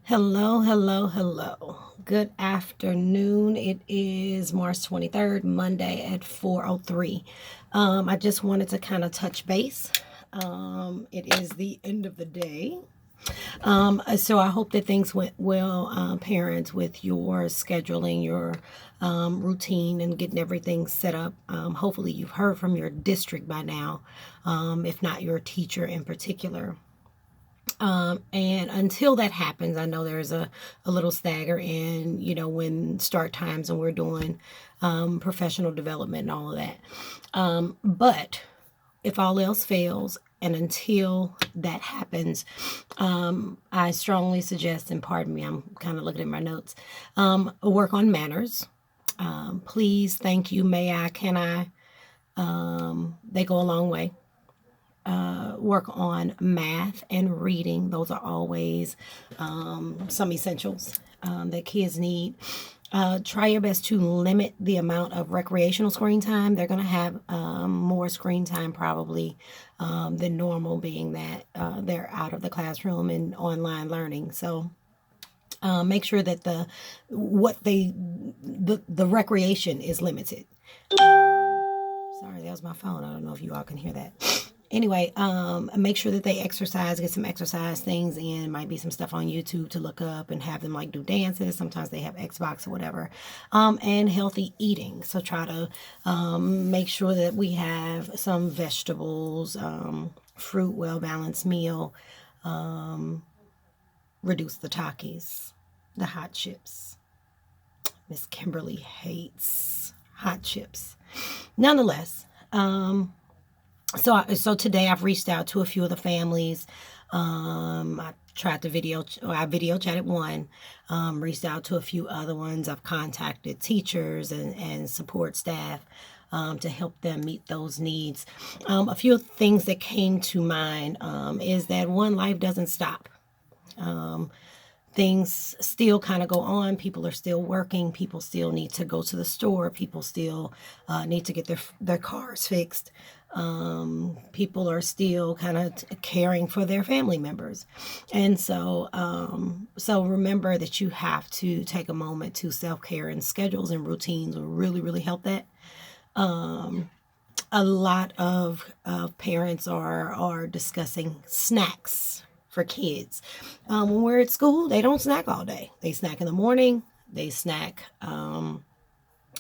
Hello, hello, hello. Good afternoon. It is March 23rd, Monday at 4:03. I just wanted to kind of touch base. It is the end of the day. So I hope that things went well, parents, with your scheduling, your routine, and getting everything set up. Hopefully, you've heard from your district by now, if not your teacher in particular. And until that happens, I know there's a little stagger in, when start times and we're doing professional development and all of that. But if all else fails, and until that happens, I strongly suggest, and pardon me, I'm kind of looking at my notes, work on manners. Please, thank you, may I, can I? They go a long way. Work on math and reading. Those are always some essentials that kids need. Try your best to limit the amount of recreational screen time. They're going to have more screen time probably than normal, being that they're out of the classroom and online learning. So make sure that the recreation is limited. Sorry, that was my phone. I don't know if you all can hear that. Anyway, make sure that they exercise, get some exercise things in. Might be some stuff on YouTube to look up and have them like do dances. Sometimes they have Xbox or whatever. And healthy eating. So try to make sure that we have some vegetables, fruit, well balanced meal. Reduce the Takis, the hot chips. Miss Kimberly hates hot chips. Nonetheless, so today I've reached out to a few of the families. I tried to I video chatted one, reached out to a few other ones. I've contacted teachers and support staff to help them meet those needs. A few things that came to mind is that one, life doesn't stop. Things still kind of go on. People are still working. People still need to go to the store. People still need to get their cars fixed. People are still kind of caring for their family members. And so remember that you have to take a moment to self-care, and schedules and routines will really, really help that. A lot of parents are discussing snacks for kids. When we're at school, they don't snack all day. They snack in the morning. They snack.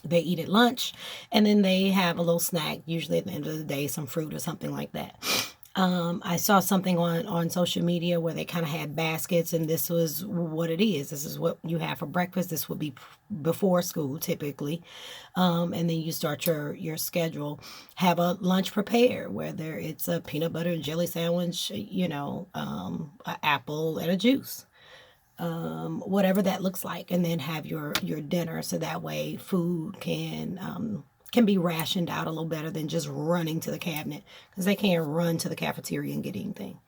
They eat at lunch, and then they have a little snack, usually at the end of the day, some fruit or something like that. I saw something on social media where they kind of had baskets, and this was what it is. This is what you have for breakfast. This would be before school typically, and then you start your schedule. Have a lunch prepared, whether it's a peanut butter and jelly sandwich, an apple and a juice, whatever that looks like, and then have your dinner, so that way food can be rationed out a little better than just running to the cabinet, because they can't run to the cafeteria and get anything.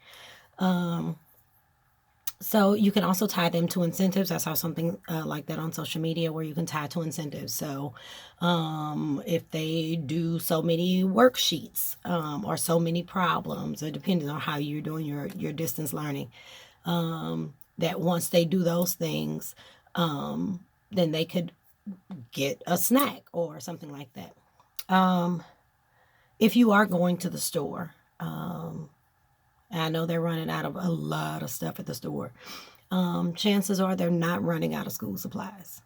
So you can also tie them to incentives. I saw something like that on social media where you can tie to incentives. So if they do so many worksheets or so many problems, or depending on how you're doing your distance learning, that once they do those things, then they could get a snack or something like that. If you are going to the store, I know they're running out of a lot of stuff at the store. Chances are they're not running out of school supplies.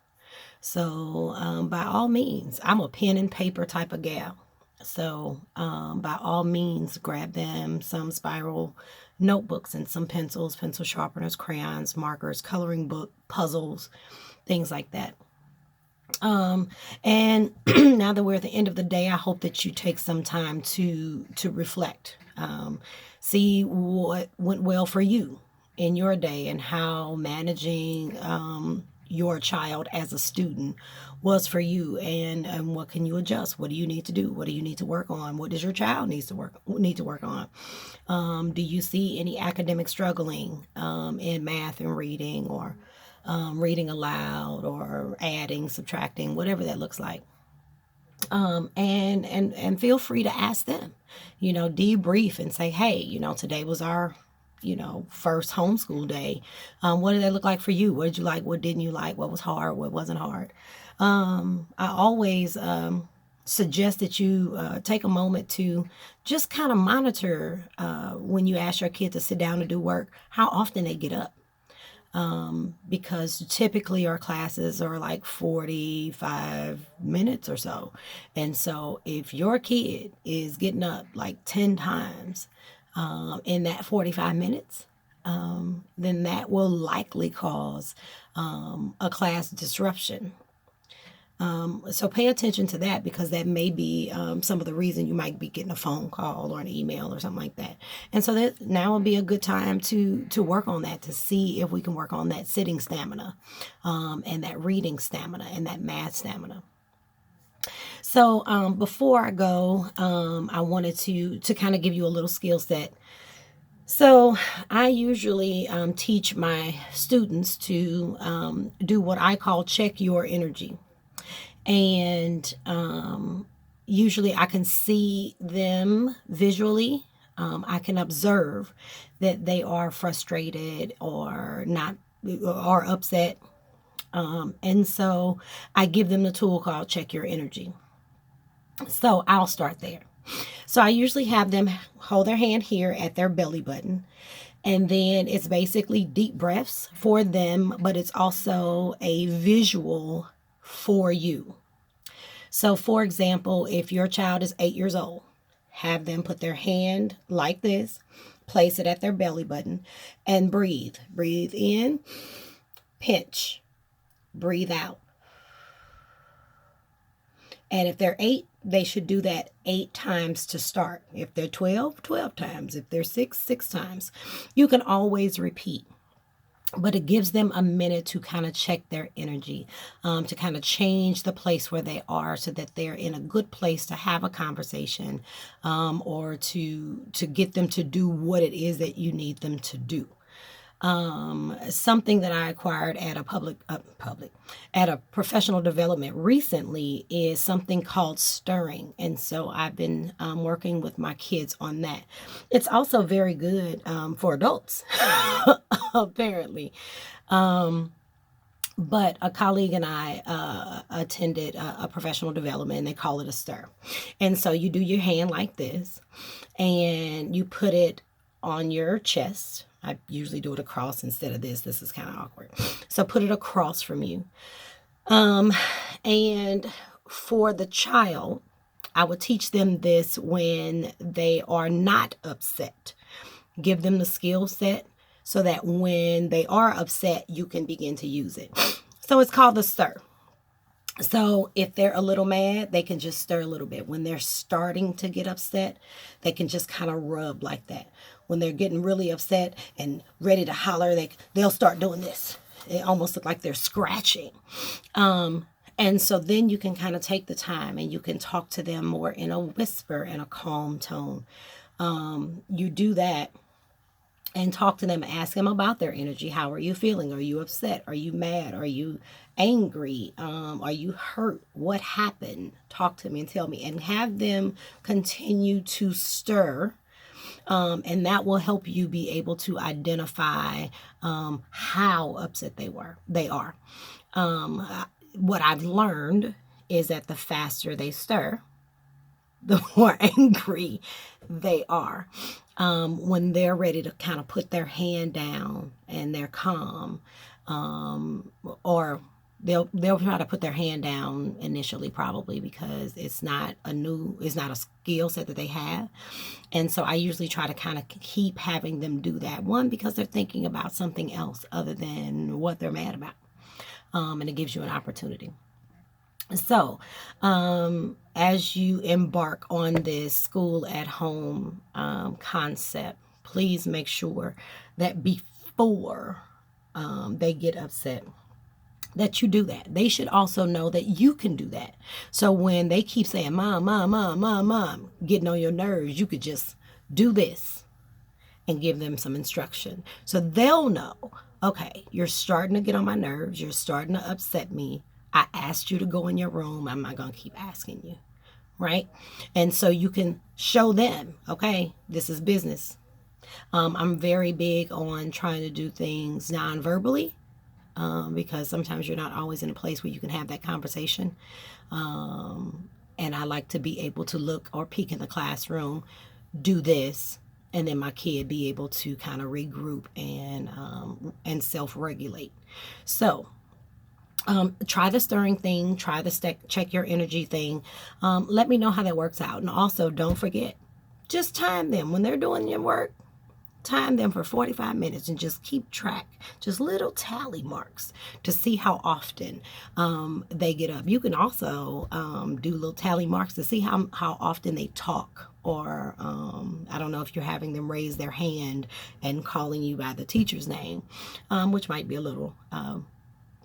So by all means, I'm a pen and paper type of gal. So by all means, grab them some spiral notebooks and some pencils, pencil sharpeners, crayons, markers, coloring book, puzzles, things like that. And now that we're at the end of the day, I hope that you take some time to reflect, see what went well for you in your day, and how managing your child as a student was for you, and what can you adjust, what do you need to do, what do you need to work on, what does your child need to work on. Do you see any academic struggling in math and reading, or reading aloud, or adding, subtracting, whatever that looks like. And feel free to ask them, debrief and say, hey, today was our first homeschool day. What did that look like for you? What did you like? What didn't you like? What was hard? What wasn't hard? I always suggest that you take a moment to just kind of monitor when you ask your kid to sit down and do work, how often they get up. Because typically our classes are like 45 minutes or so. And so if your kid is getting up like 10 times in that 45 minutes, then that will likely cause a class disruption. So pay attention to that, because that may be some of the reason you might be getting a phone call or an email or something like that. And so that now would be a good time to work on that, to see if we can work on that sitting stamina, and that reading stamina, and that math stamina. So before I go, I wanted to kind of give you a little skill set. So I usually teach my students to do what I call check your energy. And usually I can see them visually. I can observe that they are frustrated or not, or upset. And so I give them the tool called check your energy. So I'll start there. So I usually have them hold their hand here at their belly button. And then it's basically deep breaths for them, but it's also a visual for you. So for example, if your child is 8 years old, have them put their hand like this, place it at their belly button, and breathe. Breathe in, pinch, breathe out. And if they're 8, they should do that 8 times to start. If they're 12, 12 times. If they're 6, 6 times. You can always repeat. But it gives them a minute to kind of check their energy, to kind of change the place where they are, so that they're in a good place to have a conversation, or to get them to do what it is that you need them to do. Something that I acquired at a professional development recently is something called stirring. And so I've been working with my kids on that. It's also very good for adults, apparently. But a colleague and I attended a professional development, and they call it a stir. And so you do your hand like this, and you put it on your chest. I usually do it across instead of this. This is kind of awkward. So put it across from you. And for the child, I would teach them this when they are not upset. Give them the skill set so that when they are upset, you can begin to use it. So it's called the stir. So if they're a little mad, they can just stir a little bit. When they're starting to get upset, they can just kind of rub like that. When they're getting really upset and ready to holler, they'll start doing this. It almost looks like they're scratching. And so then you can kind of take the time and you can talk to them more in a whisper and a calm tone. You do that and talk to them, ask them about their energy. How are you feeling? Are you upset? Are you mad? Are you angry? Are you hurt? What happened? Talk to me and tell me, and have them continue to stir. And that will help you be able to identify how upset they are. What I've learned is that the faster they stir, the more angry they are. When they're ready to kind of put their hand down and they're calm, or they'll try to put their hand down initially, probably because it's not a skill set that they have. And so I usually try to kind of keep having them do that. One, because they're thinking about something else other than what they're mad about. And it gives you an opportunity. So, as you embark on this school at home concept, please make sure that before they get upset, that you do that. They should also know that you can do that. So when they keep saying, Mom, Mom, Mom, Mom, Mom, getting on your nerves, you could just do this and give them some instruction. So they'll know, okay, you're starting to get on my nerves. You're starting to upset me. I asked you to go in your room. I'm not going to keep asking you, right? And so you can show them, okay, this is business. I'm very big on trying to do things non-verbally, because sometimes you're not always in a place where you can have that conversation. And I like to be able to look or peek in the classroom, do this, and then my kid be able to kind of regroup and self-regulate. So try the stirring thing, try the check your energy thing. Let me know how that works out. And also, don't forget, just time them when they're doing your work. Time them for 45 minutes and just keep track, just little tally marks to see how often they get up. You can also do little tally marks to see how often they talk, or I don't know if you're having them raise their hand and calling you by the teacher's name, which might be a little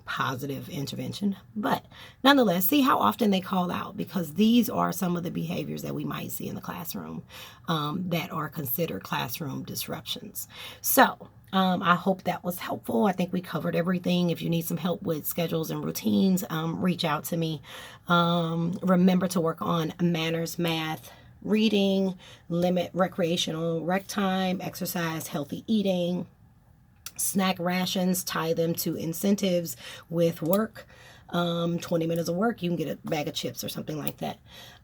positive intervention, but nonetheless, see how often they call out, because these are some of the behaviors that we might see in the classroom that are considered classroom disruptions. So I hope that was helpful. I think we covered everything. If you need some help with schedules and routines, reach out to me. Remember to work on manners, math, reading, limit recreational rec time, exercise, healthy eating, snack rations, tie them to incentives with work. 20 minutes of work, you can get a bag of chips or something like that.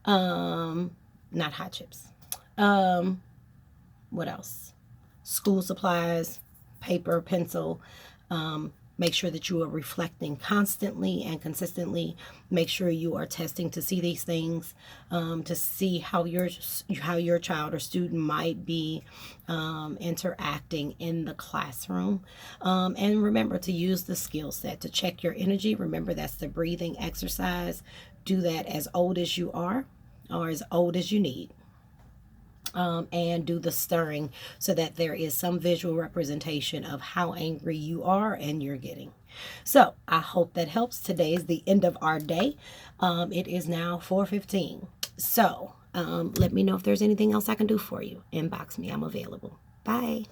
Not hot chips. What else? School supplies, paper, pencil. Make sure that you are reflecting constantly and consistently. Make sure you are testing to see these things, to see how your child or student might be interacting in the classroom. And remember to use the skill set to check your energy. Remember, that's the breathing exercise. Do that as old as you are, or as old as you need. And do the stirring so that there is some visual representation of how angry you are and you're getting. So I hope that helps. Today is the end of our day. It is now 4:15. So let me know if there's anything else I can do for you. Inbox me. I'm available. Bye.